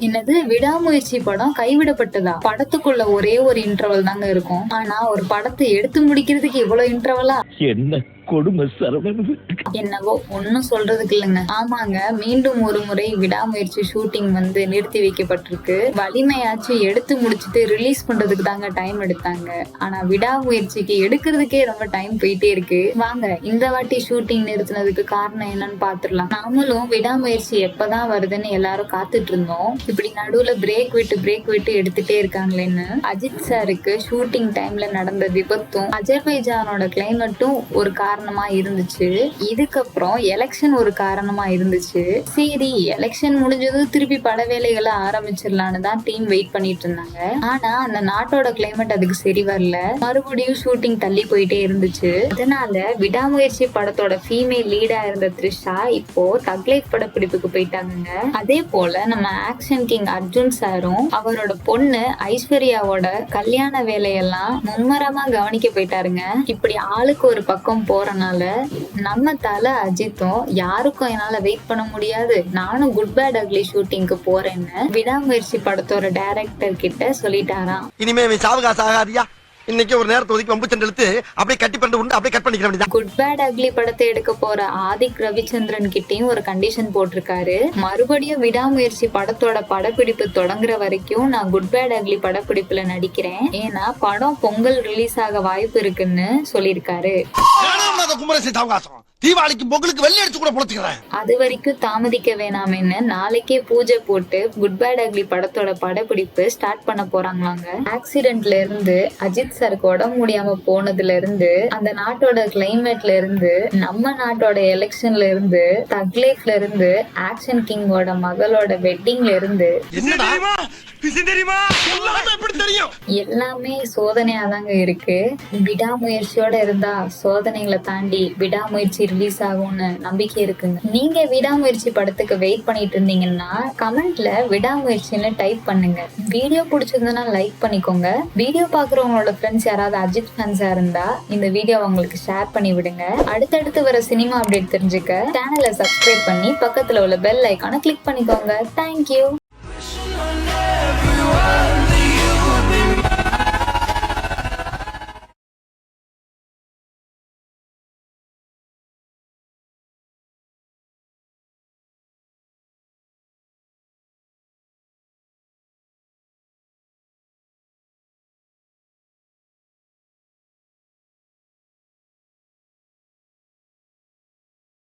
என்னது விடாமுயற்சி படம் கைவிடப்பட்டதா? படத்துக்குள்ள ஒரே ஒரு இன்டர்வல் தாங்க இருக்கும். ஆனா ஒரு படத்தை எடுத்து முடிக்கிறதுக்கு இவ்வளவு இன்டர்வலா? என்ன கொடுமை சரவணன். என்னவோ ஒன்னும் சொல்றதுக்கு இல்லைங்க. ஆமாங்க, மீண்டும் ஒரு முறை விடாமுயற்சி ஷூட்டிங் நிறுத்தி வைக்கப்பட்டிருக்கு. வலிமையாச்சு எடுத்து முடிச்சுட்டு ரிலீஸ் பண்றதுக்கு தாங்க டைம் எடுத்தாங்க. ஆனா விடாமுயற்சிக்கு எடுக்கிறதுக்கே ரொம்ப டைம் போயிட்டே இருக்கு. வாங்க இந்த வாட்டி ஷூட்டிங் நிறுத்தினதுக்கு காரணம் என்னன்னு பாத்துடலாம். நாமளும் விடாமுயற்சி எப்பதான் வருதுன்னு எல்லாரும் காத்துட்டு இருந்தோம். இப்படி நடுவுல பிரேக் விட்டு எடுத்துட்டே இருக்காங்களேன்னு. அஜித் சாருக்கு ஷூட்டிங் டைம்ல நடந்த விபத்தும் அஜர்பைஜானோட கிளைமேட்டும் ஒரு காரணமா இருந்துச்சு. இதுக்கப்புறம் எலெக்ஷன் ஒரு காரணமா இருந்துச்சு. சரி, எலெக்ஷன் முடிஞ்சதும் திருப்பி பட வேலைகளை ஆரம்பிச்சிடலான்னு தான் டீம் வெயிட் பண்ணிட்டு இருந்தாங்க. ஆனா அந்த நாட்டோட கிளைமேட் அதுக்கு சரி வரல. மறுபடியும் ஷூட்டிங் தள்ளி போயிட்டே இருந்துச்சு. அதனால விடாமுயற்சி படத்தோட ஃபீமேல் லீடா இருந்த த்ரிஷா இப்போ தக் லைஃப் படப்பிடிப்புக்கு போயிட்டாங்க. அதே போல நம்ம ஆக்ஷன் கிங் அர்ஜுன் சாரும் அவரோட பொண்ணு ஐஸ்வர்யாவோட கல்யாண வேலையெல்லாம் மும்மரமா கவனிக்க போயிட்டாருங்க. இப்படி ஆளுக்கு ஒரு பக்கம் போறனால நம்ம தல அஜித்தும் யாருக்கும் என்னால வெயிட் பண்ண முடியாது, நானும் குட் பேட் அக்லி ஷூட்டிங்க்கு போறேன்னு விடாமுயற்சி படத்தோட டைரக்டர் கிட்ட சொல்லிட்டாராம். இனிமே சாவகாசம் ஆகாதியா, இன்னைக்கு ஒரு நேரத்தை ஒதுக்கி வம்பு சண்டை இழுத்து அப்படியே கட்டி பண்ணி உண்டு அப்படியே கட் பண்ணிக்கிற வேண்டியதான். குட் பேட் அக்லி படத்தை எடுக்க போற ஆதிக் ரவிச்சந்திரன் கிட்டயும் ஒரு கண்டிஷன் போட்டிருக்காரு. மறுபடியும் விடாமுயற்சி படத்தோட படப்பிடிப்பு தொடங்குற வரைக்கும் நான் குட் பேட் அக்லி படப்பிடிப்புல நடிக்கிறேன், ஏன்னா படம் பொங்கல் ரிலீஸ் ஆக வாய்ப்பு இருக்குன்னு சொல்லியிருக்காரு. தீபாவளிக்கு பொங்கலுக்கு வெள்ளை அடிச்சு கூட பொழைச்சுக்கிறேன். அது வரைக்கும் தாமதிக்க வேணாமேன்னு நாளைக்கே பூஜை போட்டு குட் பேட் அக்லி படத்தோட படப்பிடிப்பு ஸ்டார்ட் பண்ண போறாங்களாங்க. ஆக்சிடென்ட்ல இருந்து அஜித் சாருக்கு உடம்பு முடியாம போனதுல இருந்து அந்த நாட்டோட கிளைமேட்ல இருந்து நம்ம நாட்டோட எலெக்ஷன்ல இருந்து தக் லைஃப்ல இருந்து ஆக்ஷன் கிங்கோட மகளோட வெட்டிங்ல இருந்து எல்லாமே சோதனையா தாங்க இருக்கு. விடாமுயற்சியோட இருந்தா சோதனைகளை தாண்டி விடாமுயற்சி ரிலீஸ் ஆகும்னு நம்பிக்கை இருக்குங்க. நீங்க விடாமுயற்சி படத்துக்கு வெயிட் பண்ணிட்டு இருந்தீங்கன்னா கமெண்ட்ல விடாமுயற்சின்னு டைப் பண்ணுங்க. வீடியோ பிடிச்சிருந்ததுன்னா லைக் பண்ணிக்கோங்க. வீடியோ பாக்குறவங்களோட ஃப்ரெண்ட்ஸ் யாராவது அஜித் ஃபேன்ஸா இருந்தா இந்த வீடியோ அவங்களுக்கு ஷேர் பண்ணி விடுங்க. அடுத்தடுத்து வர சினிமா அப்டேட் தெரிஞ்சுக்க சேனலை சப்ஸ்கிரைப் பண்ணி பக்கத்துல உள்ள பெல் ஐக்கானை கிளிக் பண்ணிக்கோங்க. தேங்க்யூ.